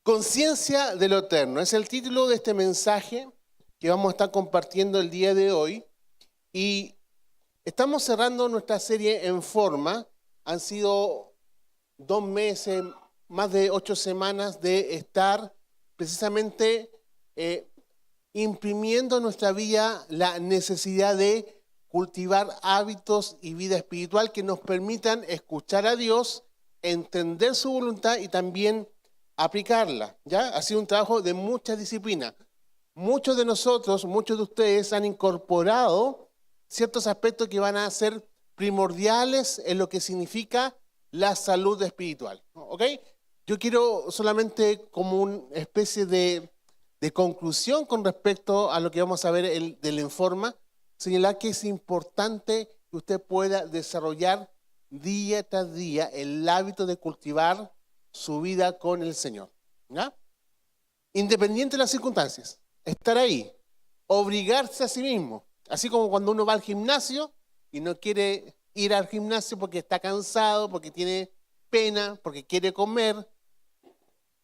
Conciencia de lo eterno es el título de este mensaje que vamos a estar compartiendo el día de hoy. Y estamos cerrando nuestra serie en forma. Han sido 2 meses, más de 8 semanas de estar precisamente imprimiendo en nuestra vida la necesidad de cultivar hábitos y vida espiritual que nos permitan escuchar a Dios, entender su voluntad y también aplicarla. ¿Ya? Ha sido un trabajo de mucha disciplina. Muchos de nosotros, muchos de ustedes han incorporado ciertos aspectos que van a ser primordiales en lo que significa la salud espiritual. ¿Ok? Yo quiero solamente como una especie de conclusión con respecto a lo que vamos a ver del Informa, señalar que es importante que usted pueda desarrollar día tras día el hábito de cultivar su vida con el Señor. ¿Ya? Independiente de las circunstancias, estar ahí, obligarse a sí mismo, así como cuando uno va al gimnasio y no quiere ir al gimnasio porque está cansado, porque tiene pena, porque quiere comer,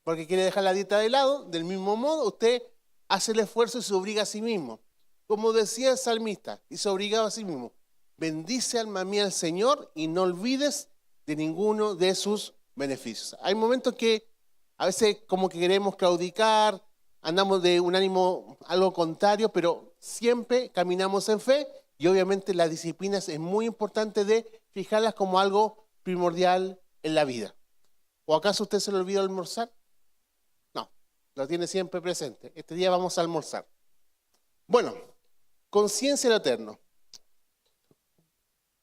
porque quiere dejar la dieta de lado. Del mismo modo, usted hace el esfuerzo y se obliga a sí mismo. Como decía el salmista, y se obligaba a sí mismo: bendice alma mía al Señor y no olvides de ninguno de sus beneficios. Hay momentos que a veces como que queremos claudicar, andamos de un ánimo algo contrario, pero siempre caminamos en fe y obviamente la disciplina es muy importante de fijarlas como algo primordial en la vida. ¿O acaso usted se le olvidó almorzar? No, lo tiene siempre presente. Este día vamos a almorzar. Bueno, conciencia de lo eterno.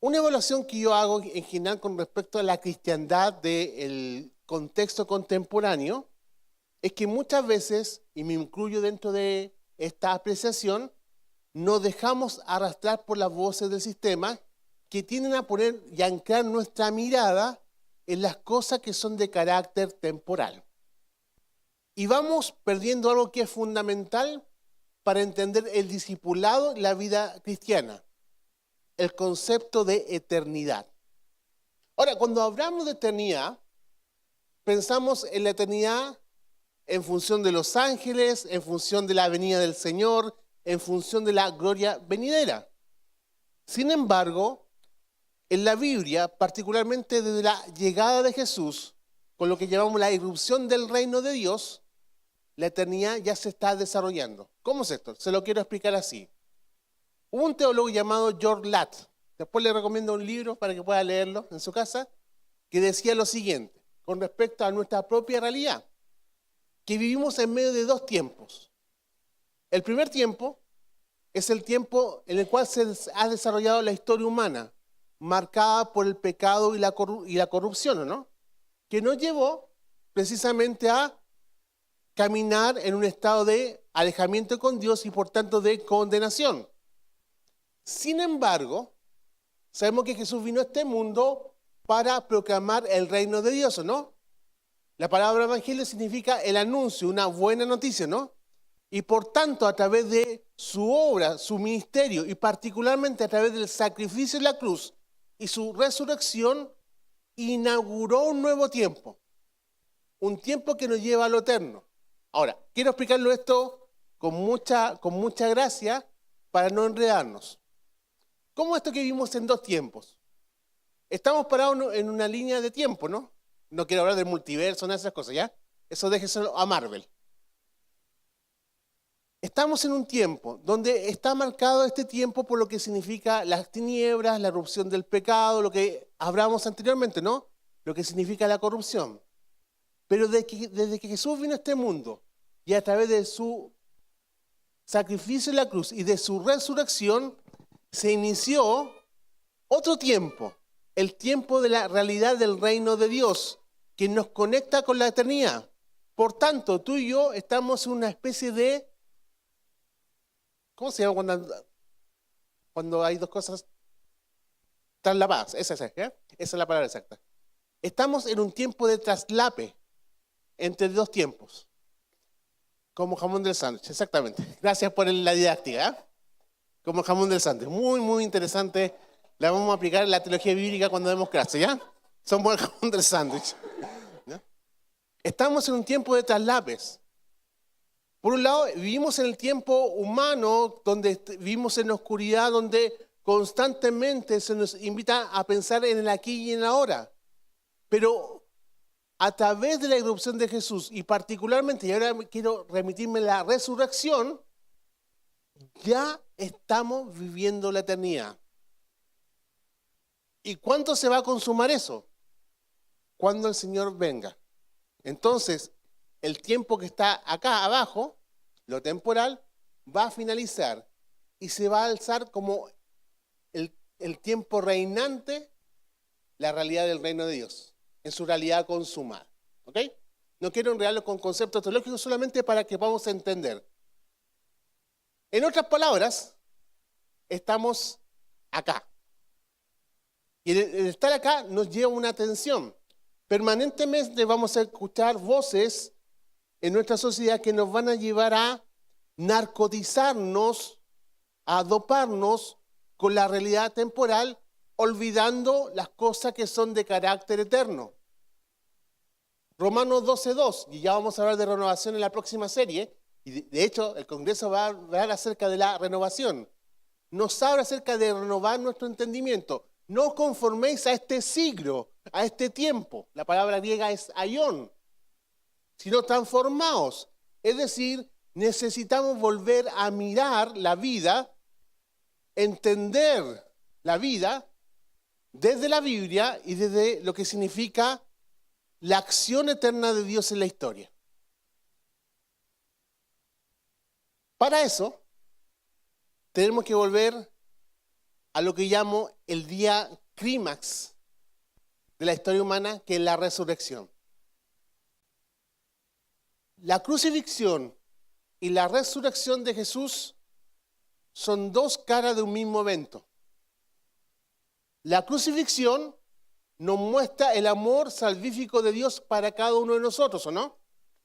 Una evaluación que yo hago en general con respecto a la cristiandad del contexto contemporáneo es que muchas veces, y me incluyo dentro de esta apreciación, nos dejamos arrastrar por las voces del sistema que tienden a poner y anclar nuestra mirada en las cosas que son de carácter temporal. Y vamos perdiendo algo que es fundamental para entender el discipulado y la vida cristiana: el concepto de eternidad. Ahora, cuando hablamos de eternidad, pensamos en la eternidad en función de los ángeles, en función de la venida del Señor, en función de la gloria venidera. Sin embargo, en la Biblia, particularmente desde la llegada de Jesús, con lo que llamamos la irrupción del reino de Dios, la eternidad ya se está desarrollando. ¿Cómo es esto? Se lo quiero explicar así. Hubo un teólogo llamado George Latt, después le recomiendo un libro para que pueda leerlo en su casa, que decía lo siguiente con respecto a nuestra propia realidad: que vivimos en medio de 2 tiempos. El primer tiempo es el tiempo en el cual se ha desarrollado la historia humana, marcada por el pecado y la corrupción, ¿no? Que nos llevó precisamente a caminar en un estado de alejamiento con Dios y por tanto de condenación. Sin embargo, sabemos que Jesús vino a este mundo para proclamar el reino de Dios, ¿no? La palabra evangelio significa el anuncio, una buena noticia, ¿no? Y por tanto, a través de su obra, su ministerio, y particularmente a través del sacrificio en la cruz y su resurrección, inauguró un nuevo tiempo. Un tiempo que nos lleva a lo eterno. Ahora, quiero explicarlo esto con mucha gracia para no enredarnos. ¿Cómo esto que vivimos en 2 tiempos? Estamos parados en una línea de tiempo, ¿no? No quiero hablar del multiverso, nada de esas cosas, ¿ya? Eso déjeselo a Marvel. Estamos en un tiempo donde está marcado este tiempo por lo que significa las tinieblas, la erupción del pecado, lo que hablamos anteriormente, ¿no? Lo que significa la corrupción. Pero desde que Jesús vino a este mundo y a través de su sacrificio en la cruz y de su resurrección, se inició otro tiempo, el tiempo de la realidad del reino de Dios, que nos conecta con la eternidad. Por tanto, tú y yo estamos en una especie de, ¿cómo se llama cuando hay 2 cosas traslapadas? Esa es la palabra exacta. Estamos en un tiempo de traslape entre 2 tiempos, como jamón del sándwich, exactamente. Gracias por la didáctica, ¿eh? Como jamón del sándwich, muy, muy interesante. La vamos a aplicar en la teología bíblica cuando demos clase, ¿ya? Somos el jamón del sándwich. Estamos en un tiempo de traslapes. Por un lado, vivimos en el tiempo humano, donde vivimos en la oscuridad, donde constantemente se nos invita a pensar en el aquí y en el ahora. Pero a través de la irrupción de Jesús, y particularmente, y ahora quiero remitirme a la resurrección, ya estamos viviendo la eternidad. ¿Y cuándo se va a consumar eso? Cuando el Señor venga. Entonces, el tiempo que está acá abajo, lo temporal, va a finalizar y se va a alzar como el tiempo reinante, la realidad del reino de Dios, en su realidad consumada. ¿Ok? No quiero enredarlo con conceptos teológicos, solamente para que podamos entender. En otras palabras, estamos acá. Y el estar acá nos lleva una tensión. Permanentemente vamos a escuchar voces en nuestra sociedad que nos van a llevar a narcotizarnos, a doparnos con la realidad temporal, olvidando las cosas que son de carácter eterno. Romanos 12:2, y ya vamos a hablar de renovación en la próxima serie, y de hecho el Congreso va a hablar acerca de la renovación. Nos habla acerca de renovar nuestro entendimiento. No os conforméis a este siglo, a este tiempo. La palabra griega es aion, sino transformaos. Es decir, necesitamos volver a mirar la vida, entender la vida desde la Biblia y desde lo que significa la acción eterna de Dios en la historia. Para eso, tenemos que volver a lo que llamo el día clímax de la historia humana, que es la resurrección. La crucifixión y la resurrección de Jesús son dos caras de un mismo evento. La crucifixión nos muestra el amor salvífico de Dios para cada uno de nosotros, ¿o no?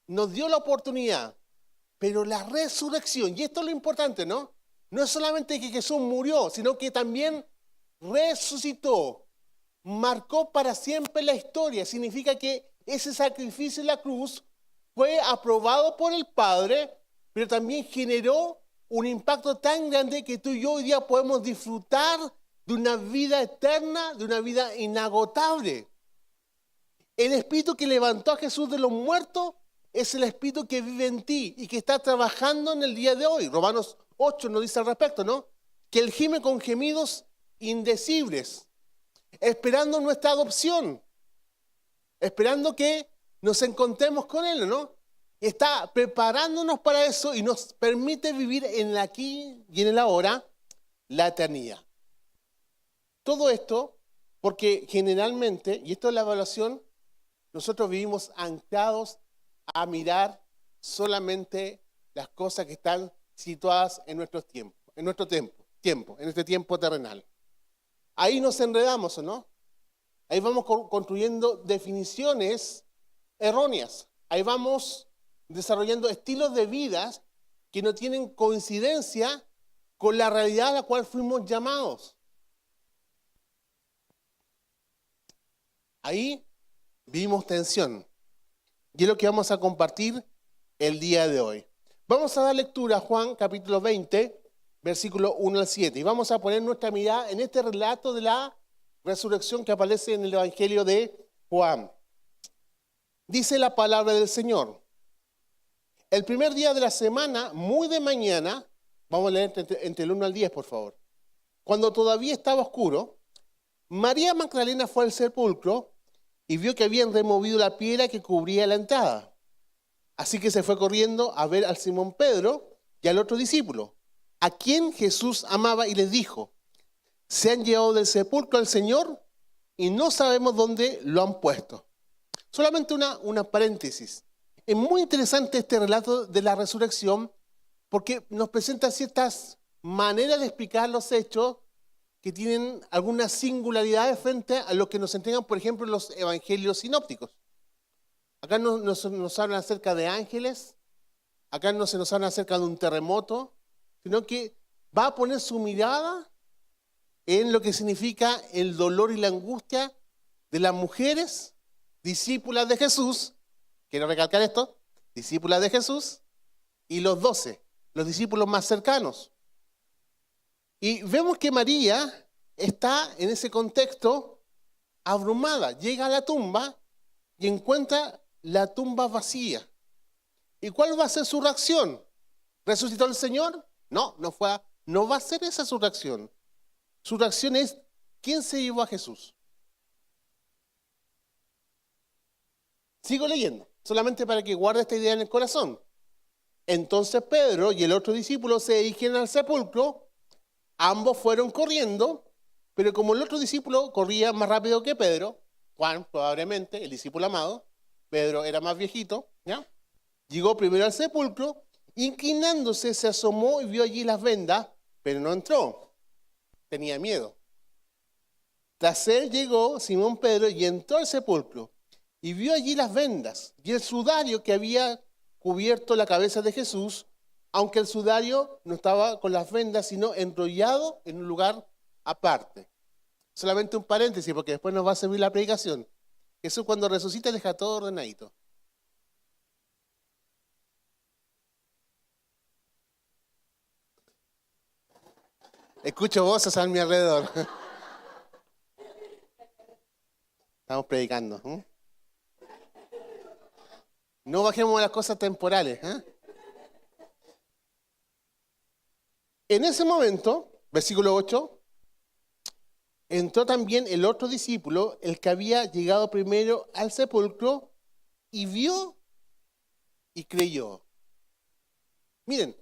Nos dio la oportunidad, pero la resurrección, y esto es lo importante, ¿no? No es solamente que Jesús murió, sino que también resucitó, marcó para siempre la historia. Significa que ese sacrificio en la cruz fue aprobado por el Padre, pero también generó un impacto tan grande que tú y yo hoy día podemos disfrutar de una vida eterna, de una vida inagotable. El Espíritu que levantó a Jesús de los muertos es el Espíritu que vive en ti y que está trabajando en el día de hoy. Romanos 8 nos dice al respecto, ¿no? Que Él gime con gemidos indecibles, esperando nuestra adopción, esperando que nos encontremos con Él, ¿no? Está preparándonos para eso y nos permite vivir en el aquí y en el ahora la eternidad. Todo esto porque generalmente, y esto es la evaluación, nosotros vivimos anclados a mirar solamente las cosas que están situadas en nuestros tiempos, en nuestro tiempo, en este tiempo terrenal. Ahí nos enredamos, ¿o no? Ahí vamos construyendo definiciones erróneas. Ahí vamos desarrollando estilos de vida que no tienen coincidencia con la realidad a la cual fuimos llamados. Ahí vivimos tensión. Y es lo que vamos a compartir el día de hoy. Vamos a dar lectura a Juan capítulo 20, versículo 1 al 7. Y vamos a poner nuestra mirada en este relato de la resurrección que aparece en el Evangelio de Juan. Dice la palabra del Señor. El primer día de la semana, muy de mañana, vamos a leer entre el 1 al 10, por favor. Cuando todavía estaba oscuro, María Magdalena fue al sepulcro y vio que habían removido la piedra que cubría la entrada. Así que se fue corriendo a ver al Simón Pedro y al otro discípulo, a quien Jesús amaba, y les dijo: se han llevado del sepulcro al Señor y no sabemos dónde lo han puesto. Solamente una paréntesis. Es muy interesante este relato de la resurrección porque nos presenta ciertas maneras de explicar los hechos que tienen algunas singularidades frente a lo que nos entregan, por ejemplo, los evangelios sinópticos. Acá nos hablan acerca de ángeles, acá no se nos habla acerca de un terremoto, sino que va a poner su mirada en lo que significa el dolor y la angustia de las mujeres discípulas de Jesús quiero recalcar esto, discípulas de Jesús, y los 12, los discípulos más cercanos. Y vemos que María está en ese contexto abrumada. Llega a la tumba y encuentra la tumba vacía. ¿Y cuál va a ser su reacción? ¿Resucitó el Señor? No, no va a ser esa su reacción. Su reacción es, ¿quién se llevó a Jesús? Sigo leyendo, solamente para que guarde esta idea en el corazón. Entonces Pedro y el otro discípulo se dirigieron al sepulcro. Ambos fueron corriendo, pero como el otro discípulo corría más rápido que Pedro, Juan probablemente, el discípulo amado, Pedro era más viejito, ¿ya? Llegó primero al sepulcro, inclinándose se asomó y vio allí las vendas, pero no entró. Tenía miedo. Tras él llegó Simón Pedro y entró al sepulcro y vio allí las vendas y el sudario que había cubierto la cabeza de Jesús, aunque el sudario no estaba con las vendas, sino enrollado en un lugar aparte. Solamente un paréntesis, porque después nos va a servir la predicación. Jesús cuando resucita deja todo ordenadito. Escucho voces a mi alrededor. Estamos predicando. No bajemos las cosas temporales. En ese momento, versículo 8, entró también el otro discípulo, el que había llegado primero al sepulcro, y vio y creyó. Miren,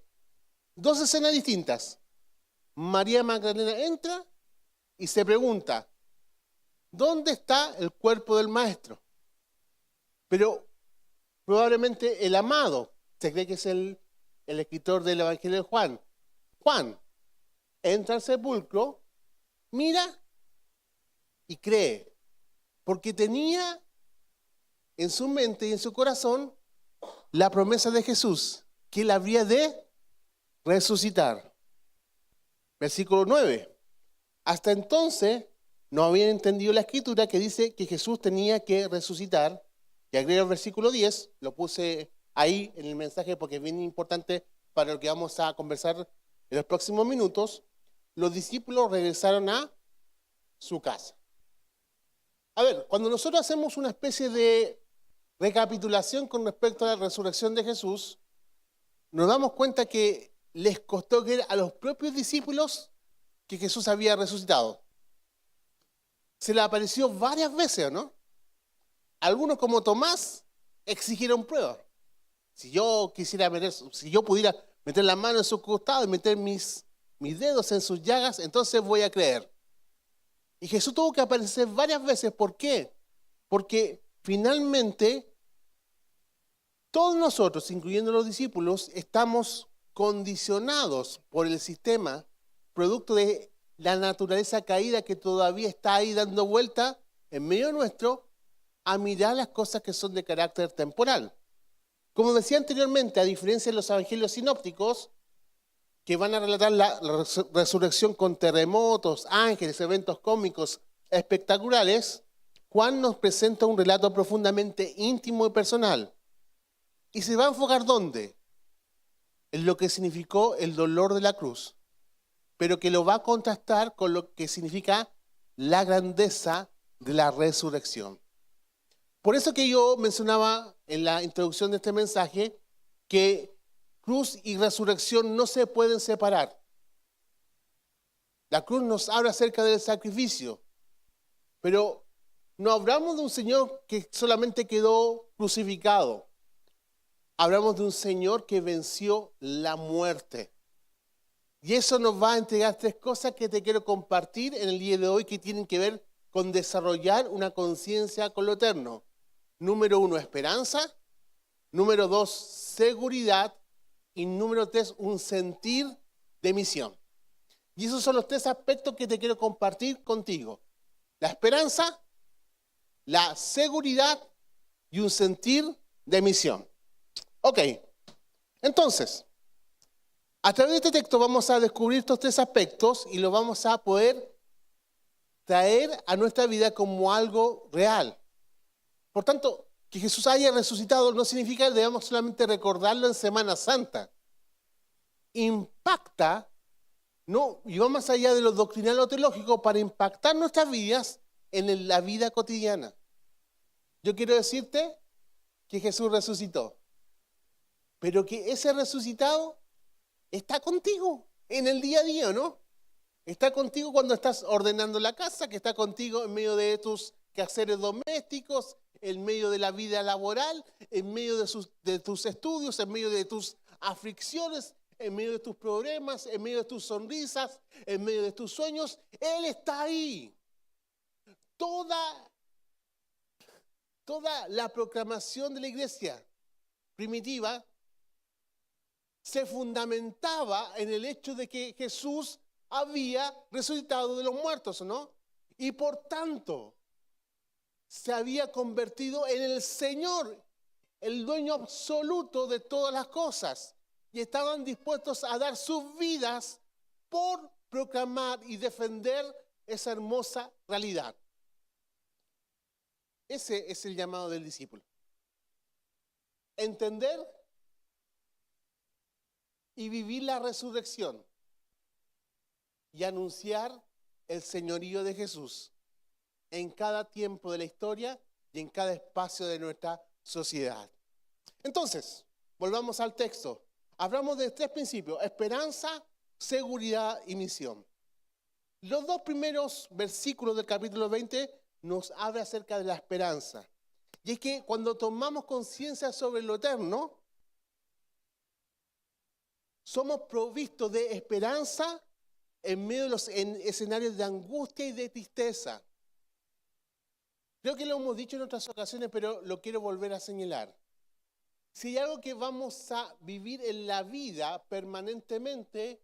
dos escenas distintas. María Magdalena entra y se pregunta, ¿dónde está el cuerpo del maestro? Pero probablemente el amado, se cree que es el escritor del Evangelio de Juan. Juan entra al sepulcro, mira y cree, porque tenía en su mente y en su corazón la promesa de Jesús, que él habría de resucitar. Versículo 9. Hasta entonces no habían entendido la escritura que dice que Jesús tenía que resucitar. Y agrego el versículo 10, lo puse ahí en el mensaje porque es bien importante para lo que vamos a conversar en los próximos minutos. Los discípulos regresaron a su casa. A ver, cuando nosotros hacemos una especie de recapitulación con respecto a la resurrección de Jesús, nos damos cuenta que les costó creer a los propios discípulos que Jesús había resucitado. Se le apareció varias veces, ¿no? Algunos, como Tomás, exigieron pruebas. Si yo pudiera meter la mano en su costado y meter mis dedos en sus llagas, entonces voy a creer. Y Jesús tuvo que aparecer varias veces. ¿Por qué? Porque finalmente todos nosotros, incluyendo los discípulos, estamos condicionados por el sistema, producto de la naturaleza caída que todavía está ahí dando vuelta en medio nuestro, a mirar las cosas que son de carácter temporal. Como decía anteriormente, a diferencia de los evangelios sinópticos, que van a relatar la resurrección con terremotos, ángeles, eventos cómicos espectaculares, Juan nos presenta un relato profundamente íntimo y personal. ¿Y se va a enfocar dónde? En lo que significó el dolor de la cruz, pero que lo va a contrastar con lo que significa la grandeza de la resurrección. Por eso que yo mencionaba en la introducción de este mensaje que cruz y resurrección no se pueden separar. La cruz nos habla acerca del sacrificio, pero no hablamos de un Señor que solamente quedó crucificado. Hablamos de un Señor que venció la muerte. Y eso nos va a entregar tres cosas que te quiero compartir en el día de hoy que tienen que ver con desarrollar una conciencia con lo eterno. Número 1, esperanza. Número 2, seguridad. Y número 3, un sentir de misión. Y esos son los tres aspectos que te quiero compartir contigo. La esperanza, la seguridad y un sentir de misión. Ok, entonces, a través de este texto vamos a descubrir estos tres aspectos y lo vamos a poder traer a nuestra vida como algo real. Por tanto, Que Jesús haya resucitado no significa que debamos solamente recordarlo en Semana Santa. Impacta, no, y va más allá de lo doctrinal o teológico para impactar nuestras vidas en la vida cotidiana. Yo quiero decirte que Jesús resucitó, pero que ese resucitado está contigo en el día a día, ¿no? Está contigo cuando estás ordenando la casa, que está contigo en medio de tus quehaceres domésticos, en medio de la vida laboral, en medio de tus estudios, en medio de tus aflicciones, en medio de tus problemas, en medio de tus sonrisas, en medio de tus sueños. Él está ahí. Toda la proclamación de la iglesia primitiva se fundamentaba en el hecho de que Jesús había resucitado de los muertos, ¿no? Y por tanto, se había convertido en el Señor, el dueño absoluto de todas las cosas. Y estaban dispuestos a dar sus vidas por proclamar y defender esa hermosa realidad. Ese es el llamado del discípulo. Entender y vivir la resurrección y anunciar el señorío de Jesús en cada tiempo de la historia y en cada espacio de nuestra sociedad. Entonces, volvamos al texto. Hablamos de 3 principios: esperanza, seguridad y misión. Los 2 primeros versículos del capítulo 20 nos habla acerca de la esperanza. Y es que cuando tomamos conciencia sobre lo eterno, somos provistos de esperanza en medio de los escenarios de angustia y de tristeza. Creo que lo hemos dicho en otras ocasiones, pero lo quiero volver a señalar. Si hay algo que vamos a vivir en la vida permanentemente,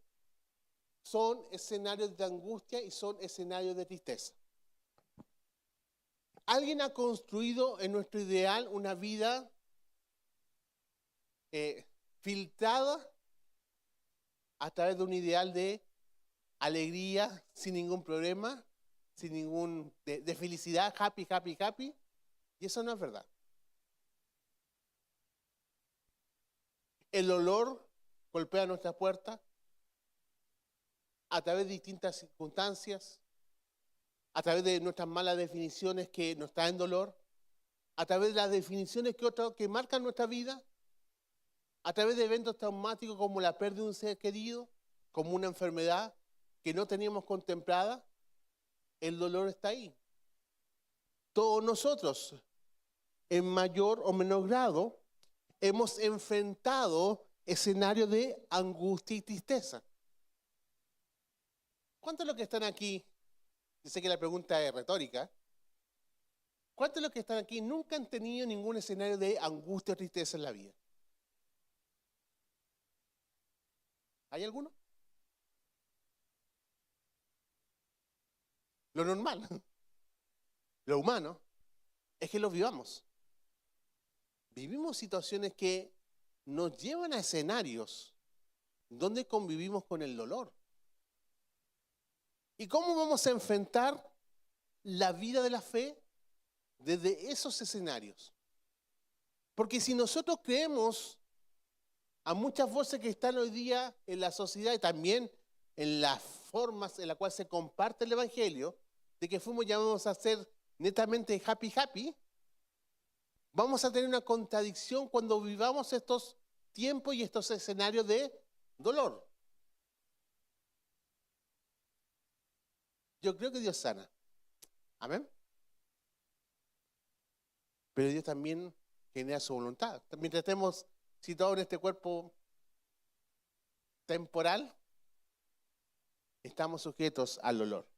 son escenarios de angustia y son escenarios de tristeza. ¿Alguien ha construido en nuestro ideal una vida filtrada a través de un ideal de alegría, sin ningún problema, sin ningún de felicidad, happy, happy, happy? Y eso no es verdad. El dolor golpea nuestra puerta a través de distintas circunstancias, a través de nuestras malas definiciones que nos traen dolor, a través de las definiciones que marcan nuestra vida, a través de eventos traumáticos como la pérdida de un ser querido, como una enfermedad que no teníamos contemplada. El dolor está ahí. Todos nosotros, en mayor o menor grado, hemos enfrentado escenarios de angustia y tristeza. ¿Cuántos de los que están aquí? Yo sé que la pregunta es retórica. ¿Cuántos de los que están aquí nunca han tenido ningún escenario de angustia o tristeza en la vida? ¿Hay alguno? Lo normal, lo humano, es que lo vivamos. Vivimos situaciones que nos llevan a escenarios donde convivimos con el dolor. ¿Y cómo vamos a enfrentar la vida de la fe desde esos escenarios? Porque si nosotros creemos a muchas voces que están hoy día en la sociedad y también en las formas en las cuales se comparte el Evangelio, de que fuimos llamados a ser netamente happy, happy, vamos a tener una contradicción cuando vivamos estos tiempos y estos escenarios de dolor. Yo creo que Dios sana. Amén. Pero Dios también genera su voluntad. Mientras estemos situados en este cuerpo temporal, estamos sujetos al dolor.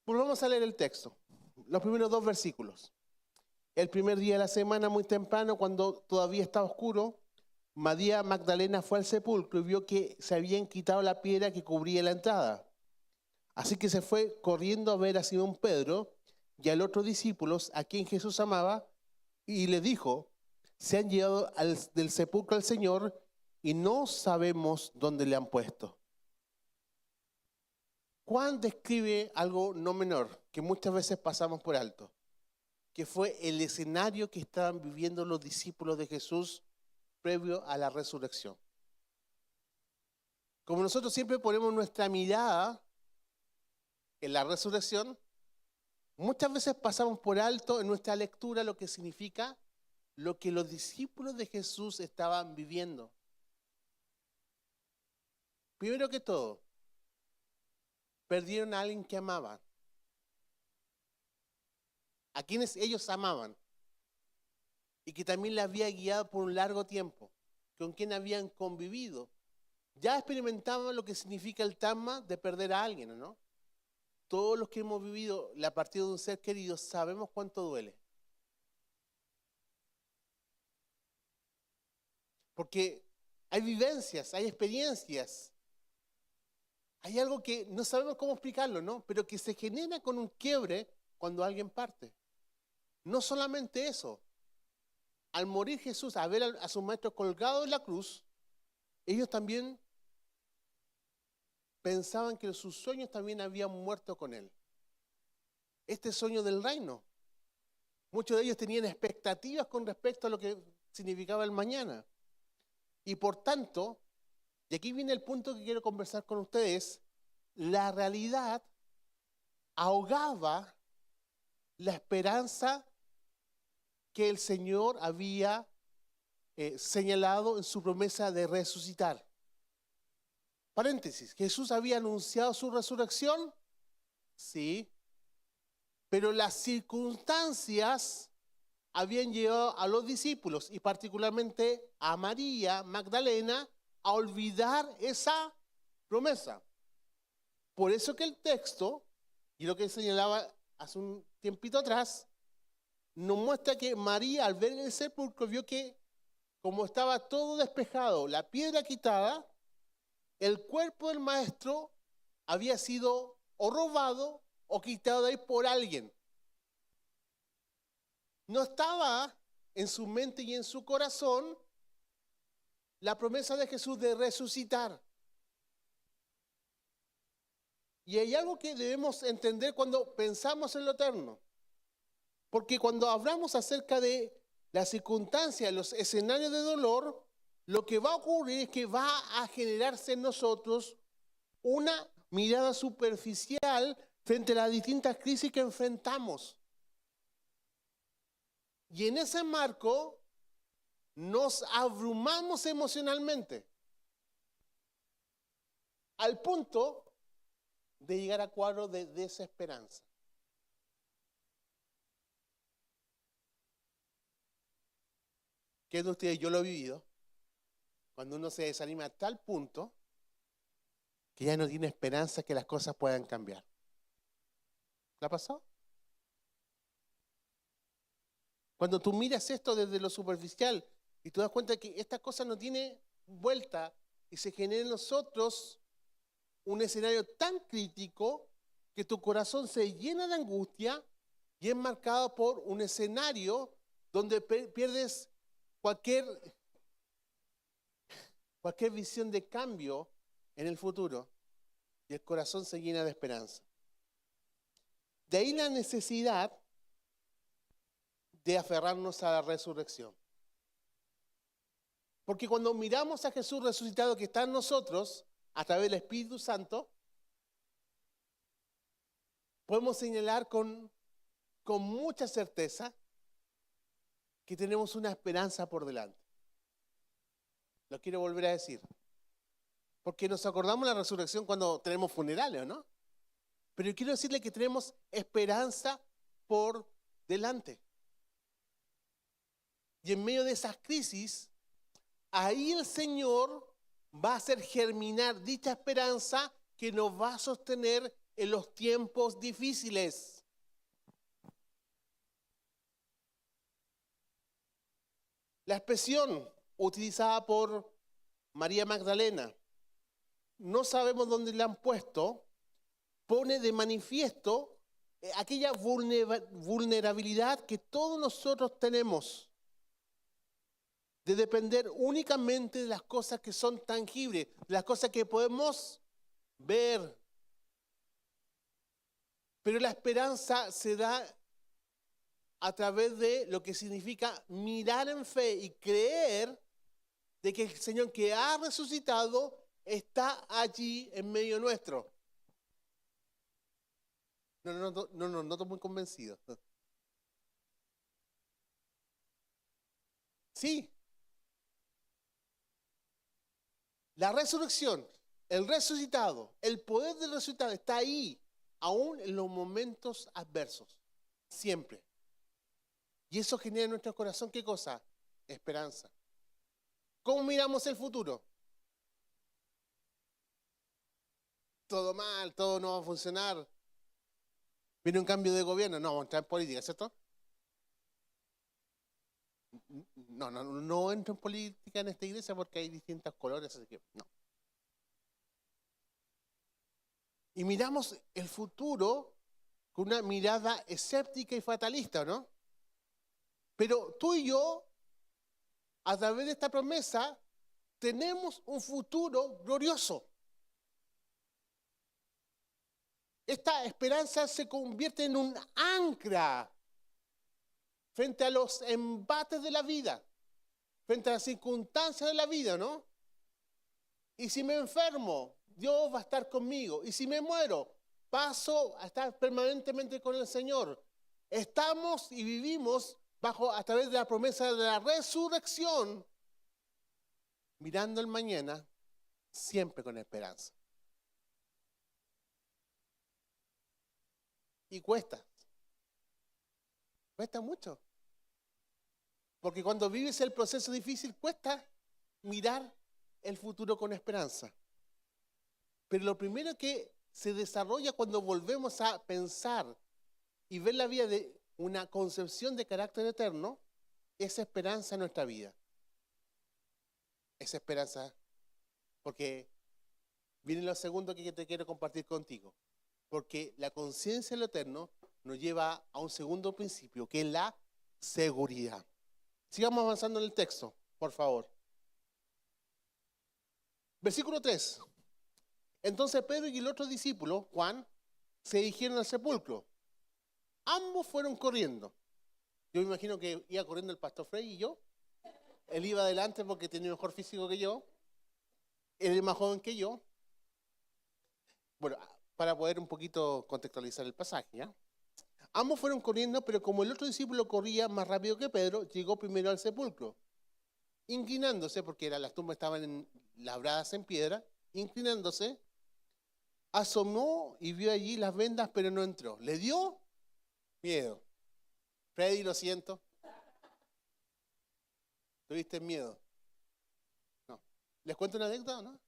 Volvamos a leer el texto. Los primeros 2 versículos. El primer día de la semana, muy temprano, cuando todavía estaba oscuro, María Magdalena fue al sepulcro y vio que se habían quitado la piedra que cubría la entrada. Así que se fue corriendo a ver a Simón Pedro y al otro discípulo a quien Jesús amaba y le dijo: se han llevado del sepulcro al Señor y no sabemos dónde le han puesto. Juan describe algo no menor que muchas veces pasamos por alto. que fue el escenario que estaban viviendo los discípulos de Jesús previo a la resurrección. Como nosotros siempre ponemos nuestra mirada en la resurrección, muchas veces pasamos por alto en nuestra lectura lo que significa lo que los discípulos de Jesús estaban viviendo. Primero que todo, perdieron a alguien que amaban, a quienes ellos amaban, y que también la había guiado por un largo tiempo, con quien habían convivido. Ya experimentaban lo que significa el trauma de perder a alguien, ¿no? Todos los que hemos vivido la partida de un ser querido sabemos cuánto duele. Porque hay vivencias, hay experiencias, hay algo que no sabemos cómo explicarlo, ¿no? Pero que se genera con un quiebre cuando alguien parte. No solamente eso. Al morir Jesús, a ver a su maestro colgado en la cruz, ellos también pensaban que sus sueños también habían muerto con él. Este sueño del reino. Muchos de ellos tenían expectativas con respecto a lo que significaba el mañana. Y por tanto, y aquí viene el punto que quiero conversar con ustedes, la realidad ahogaba la esperanza que el Señor había señalado en su promesa de resucitar. Paréntesis, ¿Jesús había anunciado su resurrección? Sí, pero las circunstancias habían llevado a los discípulos y particularmente a María Magdalena a olvidar esa promesa. Por eso que el texto, y lo que señalaba hace un tiempito atrás, nos muestra que María al ver el sepulcro vio que como estaba todo despejado, la piedra quitada, el cuerpo del maestro había sido o robado o quitado de ahí por alguien. No estaba en su mente y en su corazón la promesa de Jesús de resucitar. Y hay algo que debemos entender cuando pensamos en lo eterno. Porque cuando hablamos acerca de las circunstancias, los escenarios de dolor, lo que va a ocurrir es que va a generarse en nosotros una mirada superficial frente a las distintas crisis que enfrentamos. Y en ese marco nos abrumamos emocionalmente al punto de llegar a cuadros de desesperanza. ¿Qué es de ustedes? Yo lo he vivido. Cuando uno se desanima a tal punto que ya no tiene esperanza que las cosas puedan cambiar. ¿Le ha pasado? Cuando tú miras esto desde lo superficial y te das cuenta que esta cosa no tiene vuelta y se genera en nosotros un escenario tan crítico que tu corazón se llena de angustia y es marcado por un escenario donde pierdes cualquier visión de cambio en el futuro y el corazón se llena de esperanza. De ahí la necesidad de aferrarnos a la resurrección. Porque cuando miramos a Jesús resucitado que está en nosotros, a través del Espíritu Santo, podemos señalar con mucha certeza que tenemos una esperanza por delante. Lo quiero volver a decir. Porque nos acordamos de la resurrección cuando tenemos funerales, ¿no? Pero yo quiero decirle que tenemos esperanza por delante. Y en medio de esas crisis, ahí el Señor va a hacer germinar dicha esperanza que nos va a sostener en los tiempos difíciles. La expresión utilizada por María Magdalena, no sabemos dónde la han puesto, pone de manifiesto aquella vulnerabilidad que todos nosotros tenemos de depender únicamente de las cosas que son tangibles, de las cosas que podemos ver. Pero la esperanza se da a través de lo que significa mirar en fe y creer de que el Señor que ha resucitado está allí en medio nuestro. No estoy muy convencido. Sí, la resurrección, el resucitado, el poder del resucitado está ahí, aún en los momentos adversos, siempre. Y eso genera en nuestro corazón, ¿qué cosa? Esperanza. ¿Cómo miramos el futuro? Todo mal, todo no va a funcionar. Viene un cambio de gobierno, no, vamos a entrar en política, ¿cierto? No entro en política en esta iglesia porque hay distintos colores, así que no. Y miramos el futuro con una mirada escéptica y fatalista, ¿no? Pero tú y yo, a través de esta promesa, tenemos un futuro glorioso. Esta esperanza se convierte en un ancla frente a los embates de la vida, frente a las circunstancias de la vida, ¿no? Y si me enfermo, Dios va a estar conmigo. Y si me muero, paso a estar permanentemente con el Señor. Estamos y vivimos a través de la promesa de la resurrección, mirando el mañana, siempre con esperanza. Y cuesta mucho. Porque cuando vives el proceso difícil, cuesta mirar el futuro con esperanza. Pero lo primero que se desarrolla cuando volvemos a pensar y ver la vida de una concepción de carácter eterno, es esperanza en nuestra vida. Es esperanza, porque viene lo segundo que te quiero compartir contigo. Porque la conciencia de lo eterno nos lleva a un segundo principio, que es la seguridad. Sigamos avanzando en el texto, por favor. Versículo 3. Entonces Pedro y el otro discípulo, Juan, se dirigieron al sepulcro. Ambos fueron corriendo. Yo me imagino que iba corriendo el pastor Frey y yo. Él iba adelante porque tenía mejor físico que yo. Él es más joven que yo. Bueno, para poder un poquito contextualizar el pasaje, ¿ya? Ambos fueron corriendo, pero como el otro discípulo corría más rápido que Pedro, llegó primero al sepulcro. Inclinándose, porque las tumbas estaban labradas en piedra, inclinándose, asomó y vio allí las vendas, pero no entró. Le dio miedo. Freddy, lo siento. ¿Tuviste miedo? No. ¿Les cuento una anécdota, no?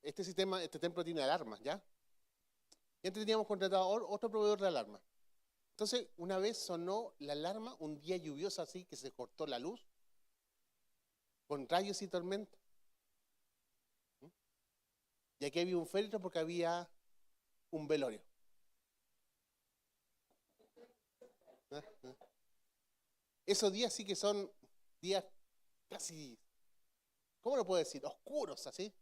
Este templo tiene alarmas, ¿ya? Y antes teníamos contratado otro proveedor de alarmas. Entonces, una vez sonó la alarma, un día lluvioso así, que se cortó la luz, con rayos y tormenta. Y aquí había un féretro porque había un velorio. Esos días sí que son días casi, ¿cómo lo puedo decir? Oscuros, así.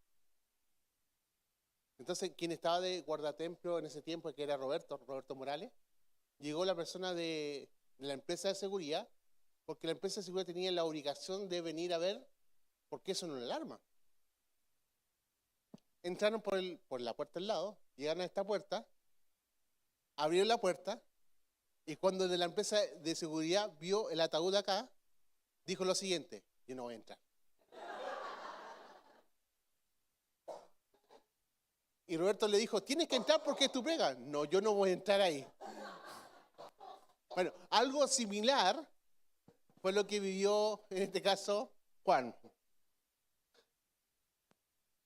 Entonces, quien estaba de guardatemplo en ese tiempo, que era Roberto Morales, llegó la persona de la empresa de seguridad, porque la empresa de seguridad tenía la obligación de venir a ver por qué sonó la alarma. Entraron por la puerta al lado, llegaron a esta puerta, abrieron la puerta, y cuando de la empresa de seguridad vio el ataúd acá, dijo lo siguiente: yo no voy a entrar. Y Roberto le dijo: tienes que entrar porque es tu pega. No, yo no voy a entrar ahí. Bueno, algo similar fue lo que vivió en este caso Juan.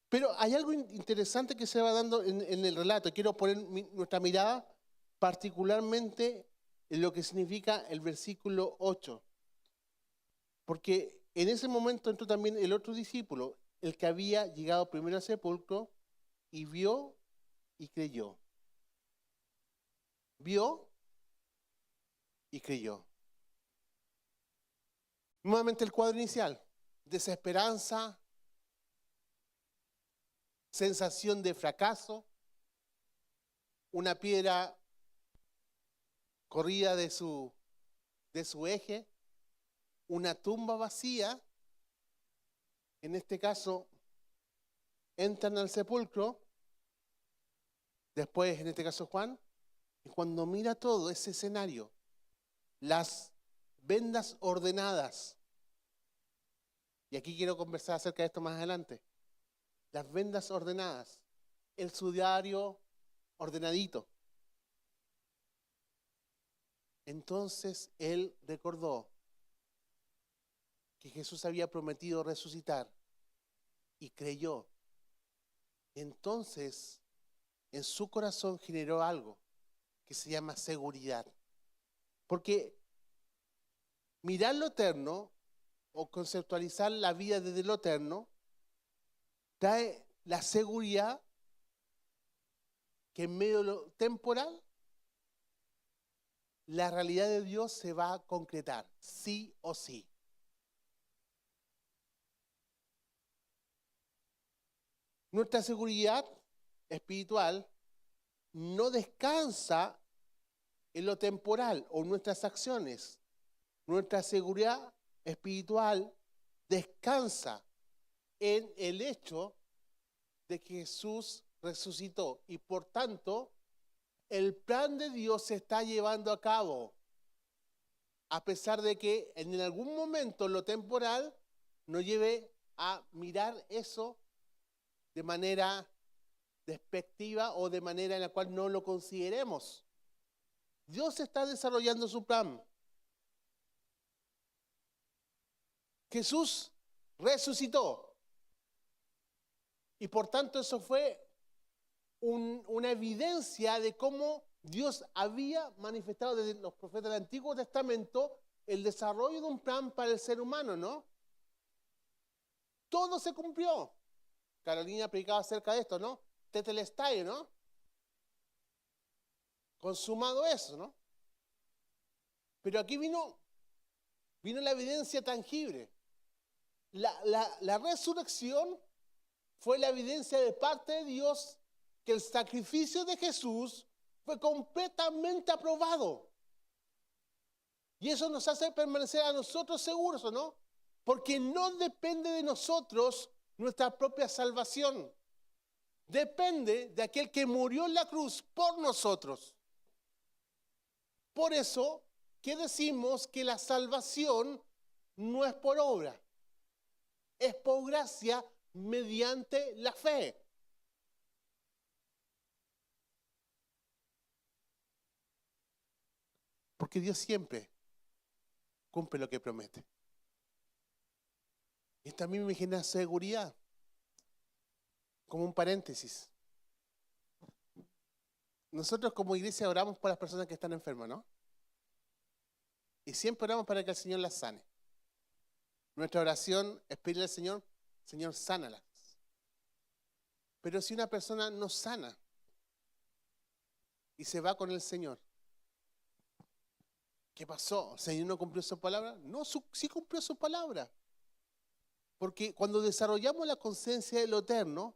Pero hay algo interesante que se va dando en el relato. Quiero poner nuestra mirada particularmente en lo que significa el versículo 8. Porque en ese momento entró también el otro discípulo, el que había llegado primero al sepulcro, y vio y creyó. Vio y creyó. Nuevamente el cuadro inicial: desesperanza, sensación de fracaso, una piedra corrida de su eje, una tumba vacía. En este caso, entran al sepulcro, después, en este caso Juan, y cuando mira todo ese escenario, las vendas ordenadas, y aquí quiero conversar acerca de esto más adelante, las vendas ordenadas, el sudario ordenadito. Entonces él recordó que Jesús había prometido resucitar y creyó. Entonces, en su corazón generó algo que se llama seguridad. Porque mirar lo eterno o conceptualizar la vida desde lo eterno trae la seguridad que en medio de lo temporal la realidad de Dios se va a concretar, sí o sí. Nuestra seguridad espiritual no descansa en lo temporal o nuestras acciones. Nuestra seguridad espiritual descansa en el hecho de que Jesús resucitó y por tanto el plan de Dios se está llevando a cabo, a pesar de que en algún momento lo temporal nos lleve a mirar eso de manera despectiva o de manera en la cual no lo consideremos. Dios está desarrollando su plan. Jesús resucitó y por tanto eso fue una evidencia de cómo Dios había manifestado desde los profetas del Antiguo Testamento el desarrollo de un plan para el ser humano, ¿no? Todo se cumplió. Carolina predicaba acerca de esto, ¿no? Tetelestai, ¿no? Consumado eso, ¿no? Pero aquí vino la evidencia tangible. La resurrección fue la evidencia de parte de Dios que el sacrificio de Jesús fue completamente aprobado. Y eso nos hace permanecer a nosotros seguros, ¿o no? Porque no depende de nosotros nuestra propia salvación. Depende de aquel que murió en la cruz por nosotros. Por eso que decimos que la salvación no es por obra, es por gracia mediante la fe. Porque Dios siempre cumple lo que promete. Y esto a mí me genera seguridad. Como un paréntesis. Nosotros como iglesia oramos por las personas que están enfermas, ¿no? Y siempre oramos para que el Señor las sane. Nuestra oración es pedirle al Señor, Señor, sánalas. Pero si una persona no sana y se va con el Señor, ¿qué pasó? ¿El Señor no cumplió su palabra? No, sí cumplió su palabra. Porque cuando desarrollamos la conciencia de lo eterno,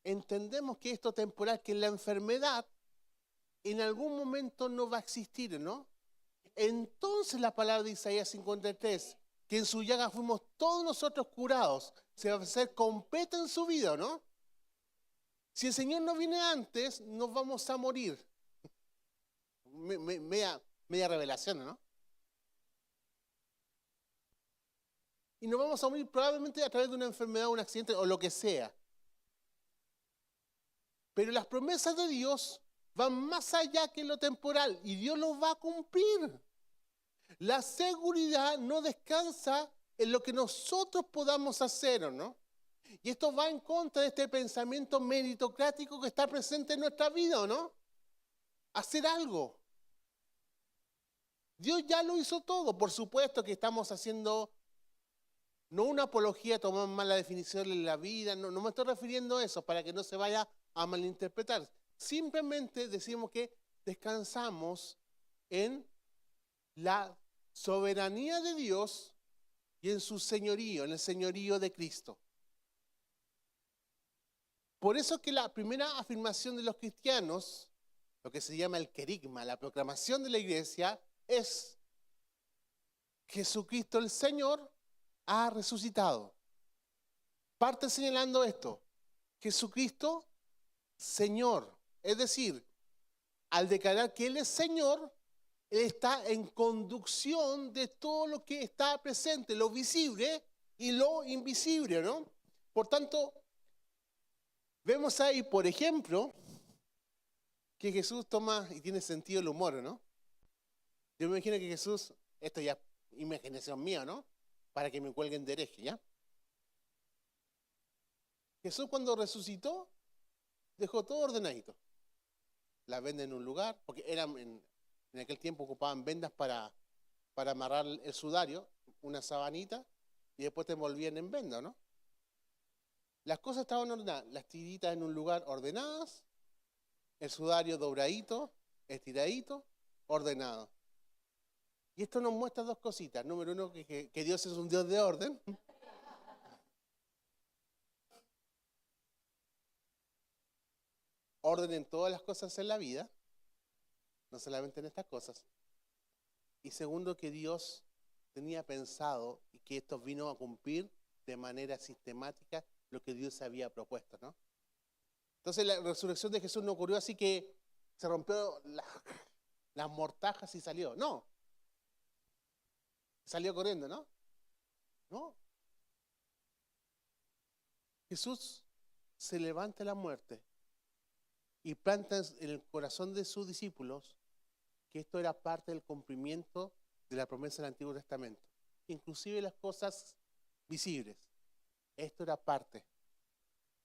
entendemos que esto temporal, que la enfermedad, en algún momento no va a existir, ¿no? Entonces la palabra de Isaías 53, que en su llaga fuimos todos nosotros curados, se va a hacer completa en su vida, ¿no? Si el Señor no viene antes, nos vamos a morir. Media revelación, ¿no? Y nos vamos a morir probablemente a través de una enfermedad, un accidente o lo que sea. Pero las promesas de Dios van más allá que lo temporal y Dios los va a cumplir. La seguridad no descansa en lo que nosotros podamos hacer, ¿o no? Y esto va en contra de este pensamiento meritocrático que está presente en nuestra vida, ¿o no? Hacer algo. Dios ya lo hizo todo. Por supuesto que estamos haciendo, no una apología, tomar mal la definición de la vida, no me estoy refiriendo a eso, para que no se vaya a malinterpretar. Simplemente decimos que descansamos en la soberanía de Dios y en su señorío, en el señorío de Cristo. Por eso que la primera afirmación de los cristianos lo que se llama el querigma, la proclamación de la iglesia, es Jesucristo el Señor ha resucitado. Parte señalando esto, Jesucristo Señor, es decir, al declarar que Él es Señor, Él está en conducción de todo lo que está presente, lo visible y lo invisible, ¿no? Por tanto, vemos ahí, por ejemplo, que Jesús toma y tiene sentido el humor, ¿no? Yo me imagino que Jesús, esto ya es imaginación mía, ¿no? Para que me cuelguen de hereje, ¿ya? Jesús cuando resucitó, dejó todo ordenadito. La venda en un lugar, porque eran en aquel tiempo ocupaban vendas para amarrar el sudario, una sabanita, y después te envolvían en venda, ¿no? Las cosas estaban ordenadas, las tiritas en un lugar ordenadas, el sudario dobradito, estiradito, ordenado. Y esto nos muestra dos cositas. Número uno, que Dios es un Dios de orden. Orden en todas las cosas en la vida, no solamente en estas cosas. Y segundo, que Dios tenía pensado y que esto vino a cumplir de manera sistemática lo que Dios había propuesto, ¿no? Entonces la resurrección de Jesús no ocurrió así que se rompió las mortajas y salió. No. Salió corriendo, ¿no? No. Jesús se levanta de la muerte y planta en el corazón de sus discípulos que esto era parte del cumplimiento de la promesa del Antiguo Testamento. Inclusive las cosas visibles. Esto era parte.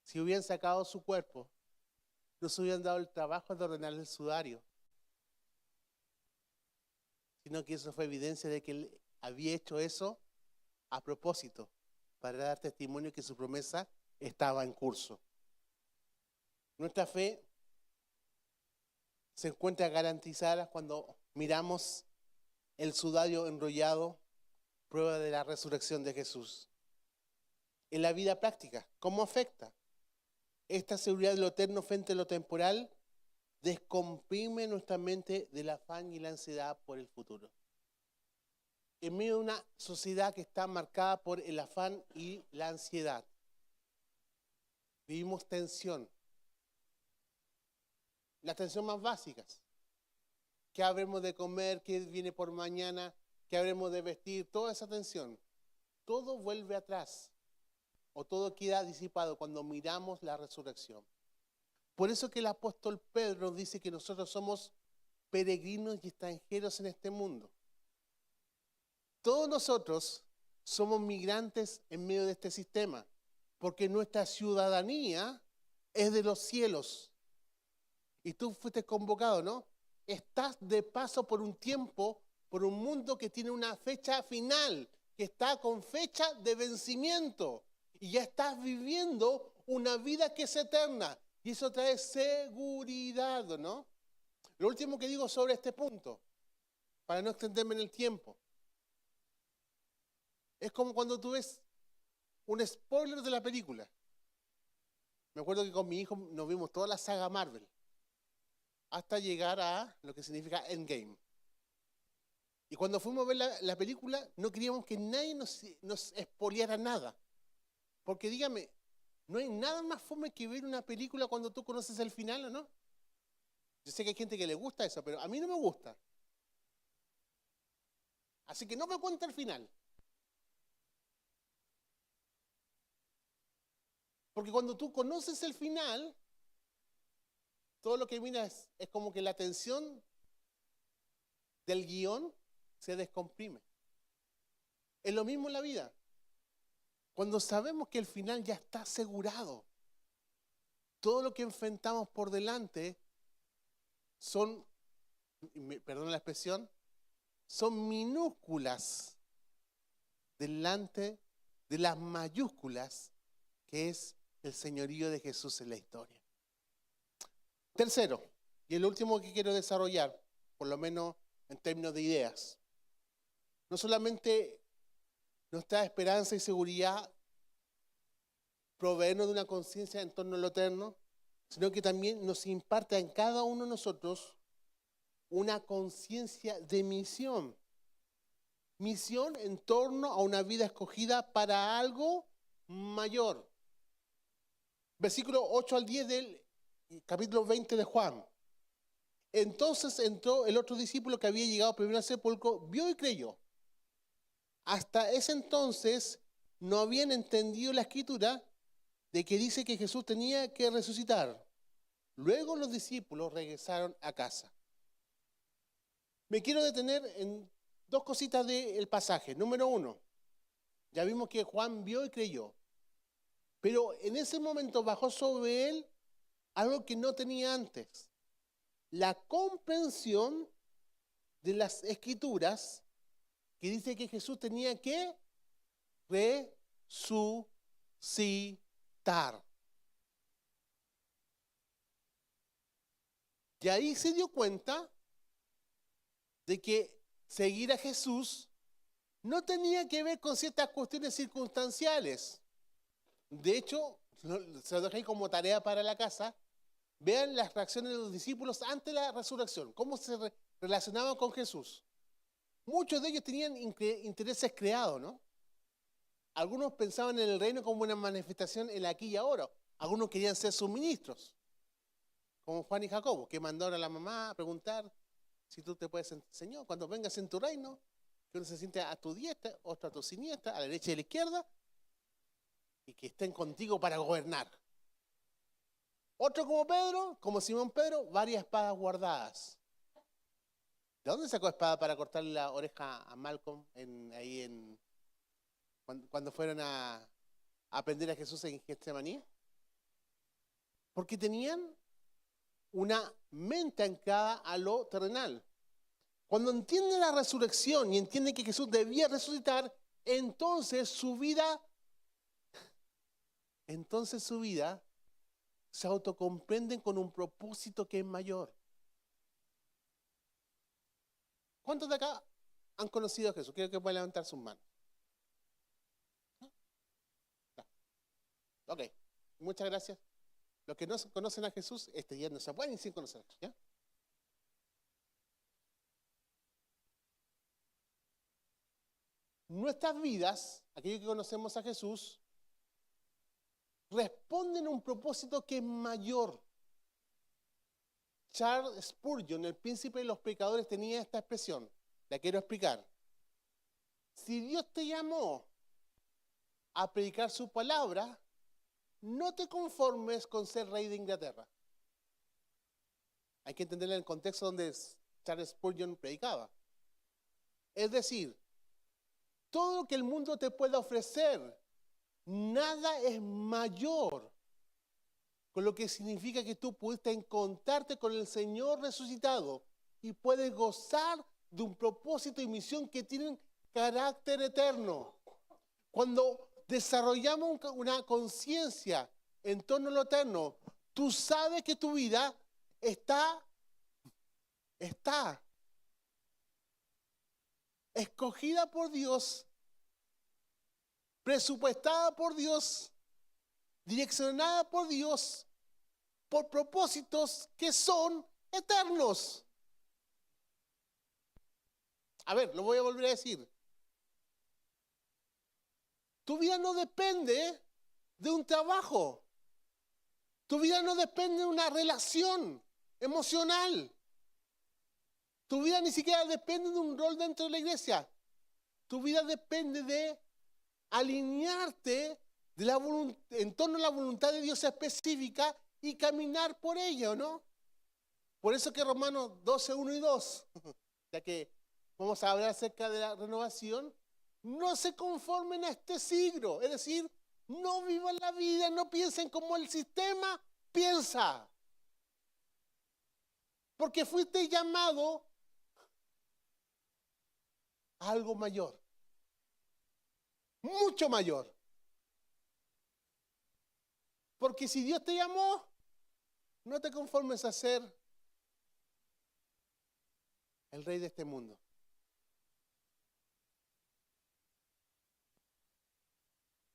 Si hubieran sacado su cuerpo, no se hubieran dado el trabajo de ordenar el sudario, sino que eso fue evidencia de que él había hecho eso a propósito, para dar testimonio que su promesa estaba en curso. Nuestra fe se encuentra garantizada cuando miramos el sudario enrollado, prueba de la resurrección de Jesús. En la vida práctica, ¿cómo afecta? Esta seguridad de lo eterno frente a lo temporal descomprime nuestra mente del afán y la ansiedad por el futuro. En medio de una sociedad que está marcada por el afán y la ansiedad, vivimos tensión. Las tensiones más básicas. ¿Qué habremos de comer? ¿Qué viene por mañana? ¿Qué habremos de vestir? Toda esa tensión. Todo vuelve atrás. O todo queda disipado cuando miramos la resurrección. Por eso que el apóstol Pedro dice que nosotros somos peregrinos y extranjeros en este mundo. Todos nosotros somos migrantes en medio de este sistema, porque nuestra ciudadanía es de los cielos. Y tú fuiste convocado, ¿no? Estás de paso por un tiempo, por un mundo que tiene una fecha final, que está con fecha de vencimiento. Y ya estás viviendo una vida que es eterna. Y eso trae seguridad, ¿no? Lo último que digo sobre este punto, para no extenderme en el tiempo, es como cuando tú ves un spoiler de la película. Me acuerdo que con mi hijo nos vimos toda la saga Marvel, hasta llegar a lo que significa Endgame. Y cuando fuimos a ver la película, no queríamos que nadie nos expoliara nada. Porque dígame, ¿no hay nada más fome que ver una película cuando tú conoces el final o no? Yo sé que hay gente que le gusta eso, pero a mí no me gusta. Así que no me cuenta el final. Porque cuando tú conoces el final, todo lo que miras es como que la tensión del guión se descomprime. Es lo mismo en la vida. Cuando sabemos que el final ya está asegurado, todo lo que enfrentamos por delante son, perdón la expresión, son minúsculas delante de las mayúsculas que es el señorío de Jesús en la historia. Tercero, y el último que quiero desarrollar, por lo menos en términos de ideas, no solamente nos da esperanza y seguridad proveernos de una conciencia en torno a lo eterno, sino que también nos imparte en cada uno de nosotros una conciencia de misión. Misión en torno a una vida escogida para algo mayor. Versículo 8 al 10 del capítulo 20 de Juan. Entonces entró el otro discípulo que había llegado primero al sepulcro, vio y creyó. Hasta ese entonces no habían entendido la escritura de que dice que Jesús tenía que resucitar. Luego los discípulos regresaron a casa. Me quiero detener en dos cositas del pasaje. Número uno, ya vimos que Juan vio y creyó. Pero en ese momento bajó sobre él algo que no tenía antes. La comprensión de las escrituras que dice que Jesús tenía que resucitar. Y ahí se dio cuenta de que seguir a Jesús no tenía que ver con ciertas cuestiones circunstanciales. De hecho, se lo dejé como tarea para la casa. Vean las reacciones de los discípulos ante la resurrección, cómo se relacionaban con Jesús. Muchos de ellos tenían intereses creados, ¿no? Algunos pensaban en el reino como una manifestación en la aquí y ahora. Algunos querían ser sus ministros, como Juan y Jacobo, que mandaron a la mamá a preguntar si tú te puedes, Señor, cuando vengas en tu reino, que uno se siente a tu diestra, otro a tu siniestra, a la derecha y a la izquierda, y que estén contigo para gobernar. Otro como Pedro, como Simón Pedro, varias espadas guardadas. ¿De dónde sacó espada para cortarle la oreja a Malcolm cuando fueron a aprender a Jesús en Getsemaní? Porque tenían una mente anclada a lo terrenal. Cuando entienden la resurrección y entienden que Jesús debía resucitar, entonces su vida se autocomprenden con un propósito que es mayor. ¿Cuántos de acá han conocido a Jesús? Quiero que puedan levantar sus manos. Ok, muchas gracias. Los que no conocen a Jesús, este día no se pueden ir sin conocer. ¿Ya? Nuestras vidas, aquellos que conocemos a Jesús, responden a un propósito que es mayor. Charles Spurgeon, el príncipe de los pecadores, tenía esta expresión. La quiero explicar. Si Dios te llamó a predicar su palabra, no te conformes con ser rey de Inglaterra. Hay que entenderlo en el contexto donde Charles Spurgeon predicaba. Es decir, todo lo que el mundo te pueda ofrecer, nada es mayor, con lo que significa que tú pudiste encontrarte con el Señor resucitado y puedes gozar de un propósito y misión que tienen carácter eterno. Cuando desarrollamos una conciencia en torno a lo eterno, tú sabes que tu vida está escogida por Dios, presupuestada por Dios, direccionada por Dios, por propósitos que son eternos. A ver, lo voy a volver a decir. Tu vida no depende de un trabajo. Tu vida no depende de una relación emocional. Tu vida ni siquiera depende de un rol dentro de la iglesia. Tu vida depende de alinearte en torno a la voluntad de Dios específica y caminar por ella, ¿no? Por eso que Romanos 12, 1 y 2, ya que vamos a hablar acerca de la renovación, no se conformen a este siglo, es decir, no vivan la vida, no piensen como el sistema piensa. Porque fuiste llamado a algo mayor, mucho mayor. Porque si Dios te llamó, no te conformes a ser el rey de este mundo.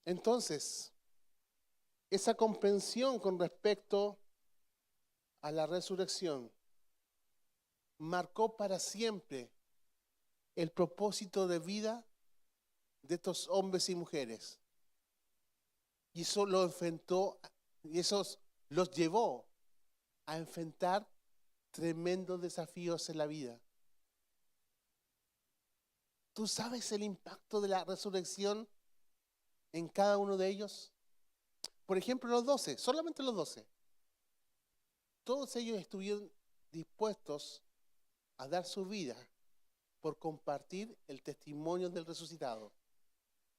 Entonces, esa comprensión con respecto a la resurrección marcó para siempre el propósito de vida de estos hombres y mujeres. Y eso lo enfrentó, y eso los llevó a enfrentar tremendos desafíos en la vida. ¿Tú sabes el impacto de la resurrección en cada uno de ellos? Por ejemplo, los 12, solamente los 12. Todos ellos estuvieron dispuestos a dar su vida por compartir el testimonio del resucitado,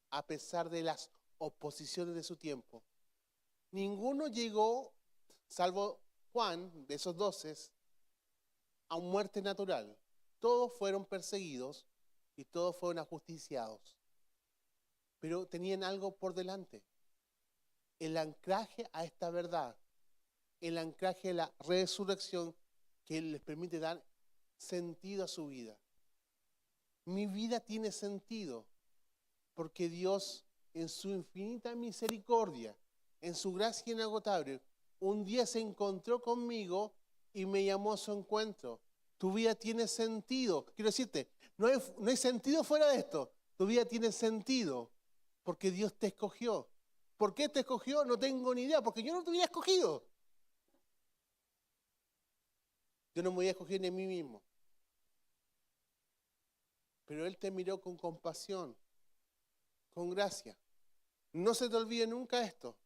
a pesar de las oposiciones de su tiempo. Ninguno llegó, salvo Juan, de esos 12, a muerte natural. Todos fueron perseguidos y todos fueron ajusticiados. Pero tenían algo por delante. El anclaje a esta verdad, el anclaje a la resurrección que les permite dar sentido a su vida. Mi vida tiene sentido porque Dios, en su infinita misericordia, en su gracia inagotable, un día se encontró conmigo y me llamó a su encuentro. Tu vida tiene sentido. Quiero decirte, no hay sentido fuera de esto. Tu vida tiene sentido porque Dios te escogió. ¿Por qué te escogió? No tengo ni idea, porque yo no te hubiera escogido. Yo no me voy a escoger ni a mí mismo. Pero Él te miró con compasión, con gracia. No se te olvide nunca esto.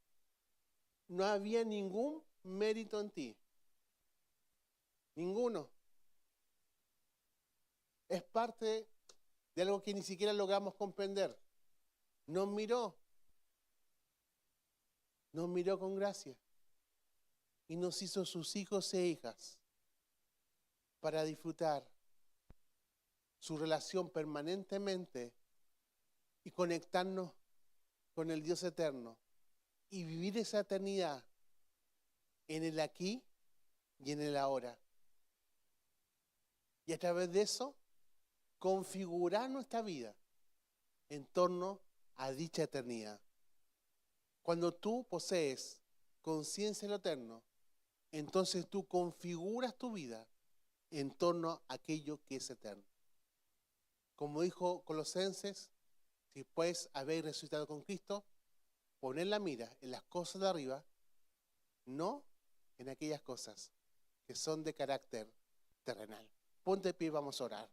No había ningún mérito en ti. Ninguno. Es parte de algo que ni siquiera logramos comprender. Nos miró con gracia y nos hizo sus hijos e hijas para disfrutar su relación permanentemente y conectarnos con el Dios eterno y vivir esa eternidad en el aquí y en el ahora. Y a través de eso, configurar nuestra vida en torno a dicha eternidad. Cuando tú posees conciencia de lo eterno, entonces tú configuras tu vida en torno a aquello que es eterno. Como dijo Colosenses, si pues habéis resucitado con Cristo, poned la mira en las cosas de arriba, no en aquellas cosas que son de carácter terrenal. Ponte de pie y vamos a orar.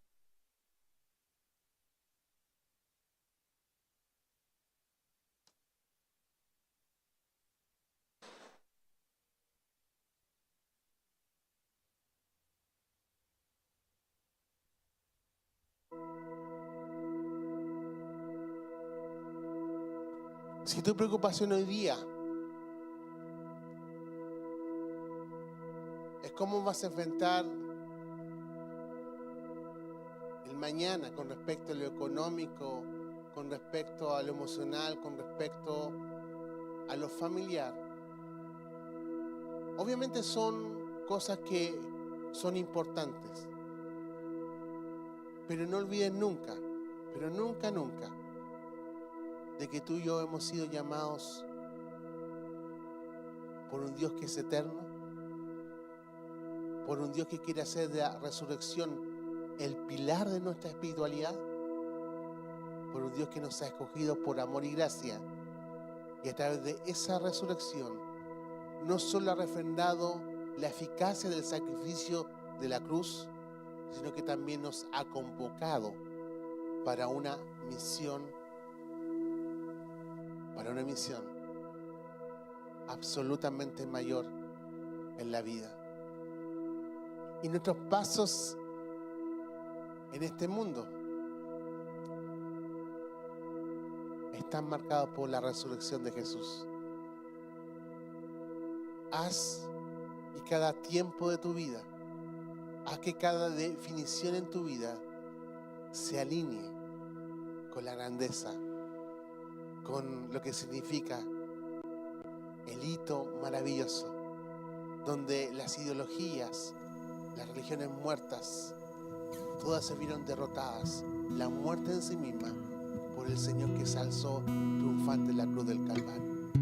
Si tu preocupación hoy día es cómo vas a enfrentar el mañana con respecto a lo económico, con respecto a lo emocional, con respecto a lo familiar, obviamente son cosas que son importantes. Pero no olviden nunca, pero nunca, de que tú y yo hemos sido llamados por un Dios que es eterno, por un Dios que quiere hacer de la resurrección el pilar de nuestra espiritualidad, por un Dios que nos ha escogido por amor y gracia, y a través de esa resurrección no solo ha refrendado la eficacia del sacrificio de la cruz, sino que también nos ha convocado para una misión absolutamente mayor en la vida. Y nuestros pasos en este mundo están marcados por la resurrección de Jesús. Haz y cada tiempo de tu vida, haz que cada definición en tu vida se alinee con la grandeza, con lo que significa el hito maravilloso, donde las ideologías, las religiones muertas, todas se vieron derrotadas, la muerte en sí misma, por el Señor que se alzó triunfante en la cruz del Calvario.